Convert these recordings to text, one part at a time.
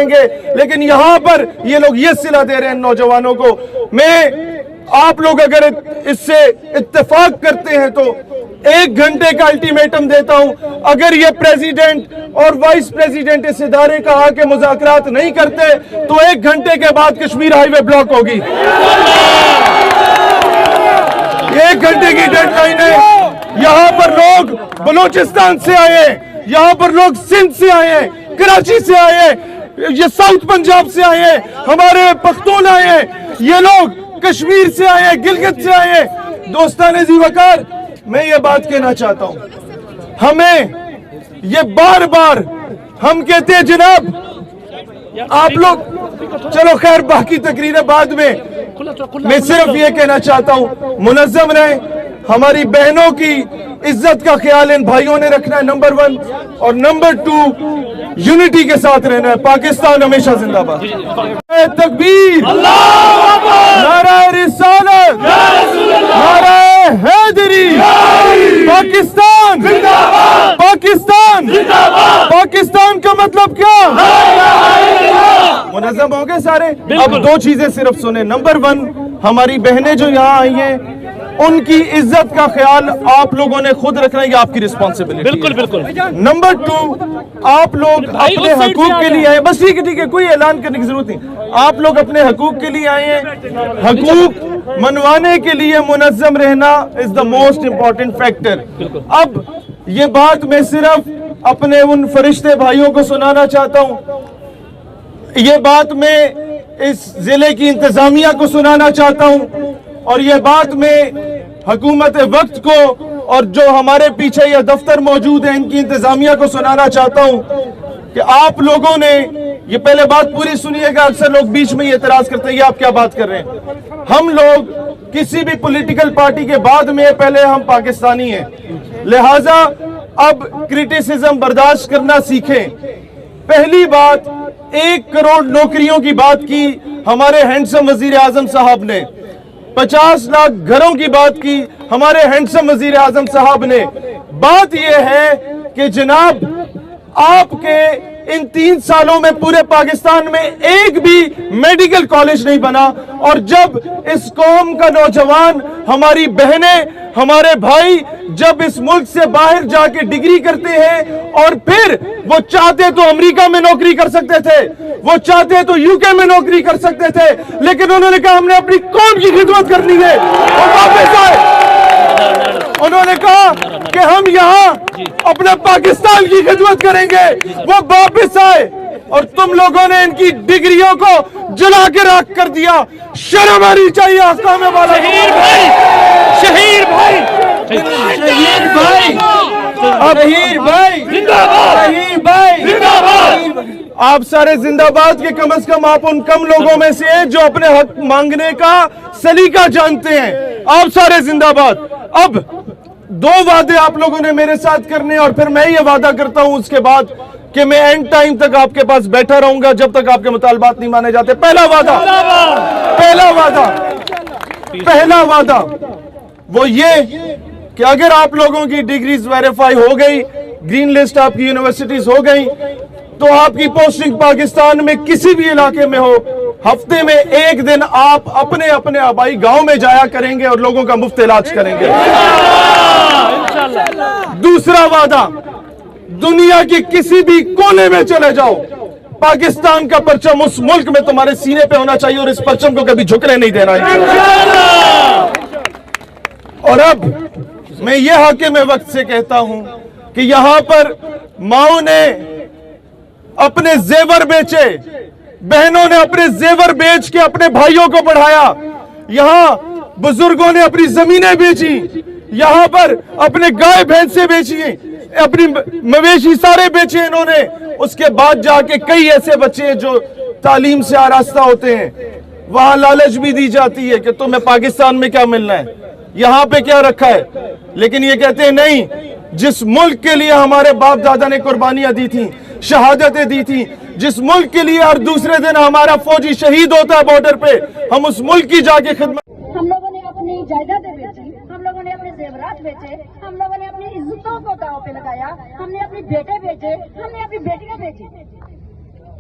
دیں گے، لیکن یہاں پر یہ لوگ یہ صلہ دے رہے ہیں نوجوانوں کو۔ آپ لوگ اگر اس سے اتفاق کرتے ہیں تو 1 گھنٹے کا الٹیمیٹم دیتا ہوں، اگر یہ پریزیڈنٹ اور وائس پریزیڈنٹ اس ادارے کا آ کے مذاکرات نہیں کرتے تو 1 گھنٹے کے بعد کشمیر ہائی وے بلاک ہوگی۔ 1 گھنٹے کی ڈیڈ لائن ہے۔ یہاں پر لوگ بلوچستان سے آئے ہیں، یہاں پر لوگ سندھ سے آئے ہیں، کراچی سے آئے ہیں، یہ ساؤتھ پنجاب سے آئے ہیں، ہمارے پختون آئے ہیں، یہ لوگ کشمیر سے آئے ہیں، گلگت سے آئے ہیں۔ دوستان ذی وقار، میں یہ بات کہنا چاہتا ہوں، ہمیں یہ بار بار ہم کہتے ہیں جناب آپ لوگ، چلو خیر باقی تقریریں بعد میں صرف یہ کہنا چاہتا ہوں منظم رہیں، ہماری بہنوں کی عزت کا خیال ان بھائیوں نے رکھنا ہے نمبر 1، اور نمبر 2 یونٹی کے ساتھ رہنا ہے۔ پاکستان ہمیشہ زندہ باد۔ تکبیر، نعرہ رسالت، نعرہ حیدری، پاکستان، پاکستان، پاکستان کا مطلب کیا؟ منظم ہو گئے سارے؟ اب 2 چیزیں صرف سنیں۔ نمبر 1، ہماری بہنیں جو یہاں آئی ہیں ان کی عزت کا خیال آپ لوگوں نے خود رکھنا ہے، یہ آپ کی رسپانسبلٹی ہے۔ بالکل بالکل۔ نمبر 2، آپ لوگ اپنے حقوق کے لیے آئے، بس ٹھیک ہے، کوئی اعلان کرنے کی ضرورت نہیں، آپ لوگ اپنے حقوق کے لیے آئے ہیں۔ حقوق منوانے کے لیے منظم رہنا از دا موسٹ امپورٹنٹ فیکٹر۔ اب یہ بات میں صرف اپنے ان فرشتے بھائیوں کو سنانا چاہتا ہوں، یہ بات میں اس ضلع کی انتظامیہ کو سنانا چاہتا ہوں، اور یہ بات میں حکومت وقت کو اور جو ہمارے پیچھے یہ دفتر موجود ہیں ان کی انتظامیہ کو سنانا چاہتا ہوں کہ آپ لوگوں نے یہ پہلے بات پوری سنیے گا، اکثر لوگ بیچ میں یہ اعتراض کرتے ہیں یہ آپ کیا بات کر رہے ہیں۔ ہم لوگ کسی بھی پولیٹیکل پارٹی کے بعد میں پہلے ہم پاکستانی ہیں، لہٰذا اب کرٹیسزم برداشت کرنا سیکھیں۔ پہلی بات، 1 کروڑ نوکریوں کی بات کی ہمارے ہینڈسم وزیر اعظم صاحب نے، 50 لاکھ گھروں کی بات کی ہمارے ہینڈسم وزیر اعظم صاحب نے۔ بات یہ ہے کہ جناب آپ کے ان 3 سالوں میں پورے پاکستان میں ایک بھی میڈیکل کالج نہیں بنا، اور جب اس قوم کا نوجوان، ہماری بہنیں، ہمارے بھائی جب اس ملک سے باہر جا کے ڈگری کرتے ہیں اور پھر وہ چاہتے تو امریکہ میں نوکری کر سکتے تھے، وہ چاہتے تو UK میں نوکری کر سکتے تھے، لیکن انہوں نے کہا ہم نے اپنی قوم کی خدمت کرنی ہے اور واپس آئے۔ انہوں نے کہا کہ ہم یہاں اپنے پاکستان کی خدمت کریں گے، وہ واپس آئے، اور تم لوگوں نے ان کی ڈگریوں کو جلا کے راکھ کر دیا۔ شرم آنی چاہیے آستان میں والا۔ شہیر بھائی، شہیر بھائی، شہیر بھائی، شہیر بھائی، شہیر بھائی، آپ سارے زندہ باد کے کم از کم آپ ان کم لوگوں میں سے ہیں جو اپنے حق مانگنے کا سلیقہ جانتے ہیں۔ آپ سارے زندہ باد۔ اب 2 وعدے آپ لوگوں نے میرے ساتھ کرنے، اور پھر میں یہ وعدہ کرتا ہوں اس کے بعد کہ میں اینڈ ٹائم تک آپ کے پاس بیٹھا رہوں گا جب تک آپ کے مطالبات نہیں مانے جاتے۔ پہلا وعدہ وہ یہ کہ اگر آپ لوگوں کی ڈگریز ویریفائی ہو گئی، گرین لسٹ آپ کی یونیورسٹیز ہو گئی، تو آپ کی پوسٹنگ پاکستان میں کسی بھی علاقے میں ہو، ہفتے میں 1 دن آپ اپنے آبائی گاؤں میں جایا کریں گے اور لوگوں کا مفت علاج کریں گے۔ دوسرا وعدہ، دنیا کی کسی بھی کونے میں چلے جاؤ، پاکستان کا پرچم اس ملک میں تمہارے سینے پہ ہونا چاہیے اور اس پرچم کو کبھی جھکنے نہیں دینا ہے۔ اور اب میں یہ حاکم وقت سے کہتا ہوں کہ یہاں پر ماؤں نے اپنے زیور بیچے، بہنوں نے اپنے زیور بیچ کے اپنے بھائیوں کو پڑھایا، یہاں بزرگوں نے اپنی زمینیں بیچی، یہاں پر اپنے گائے بھینسیں بیچی، اپنی مویشی سارے بیچے انہوں نے۔ اس کے بعد جا کے کئی ایسے بچے ہیں جو تعلیم سے آراستہ ہوتے ہیں، وہاں لالچ بھی دی جاتی ہے کہ تمہیں پاکستان میں کیا ملنا ہے، یہاں پہ کیا رکھا ہے، لیکن یہ کہتے ہیں نہیں، جس ملک کے لیے ہمارے باپ دادا نے قربانیاں دی تھیں، شہادتیں دی تھیں، جس ملک کے لیے ہر دوسرے دن ہمارا فوجی شہید ہوتا ہے بارڈر پہ، ہم اس ملک کی جا کے خدمت۔ ہم لوگوں نے اپنی جائیدادیں بیچی، ہم لوگوں نے اپنے زیورات بیچے، ہم لوگوں نے اپنی عزتوں کو داؤ پہ لگایا، ہم نے اپنے بیٹے بیچے، ہم نے اپنی بیٹیاں بیچی،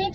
1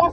10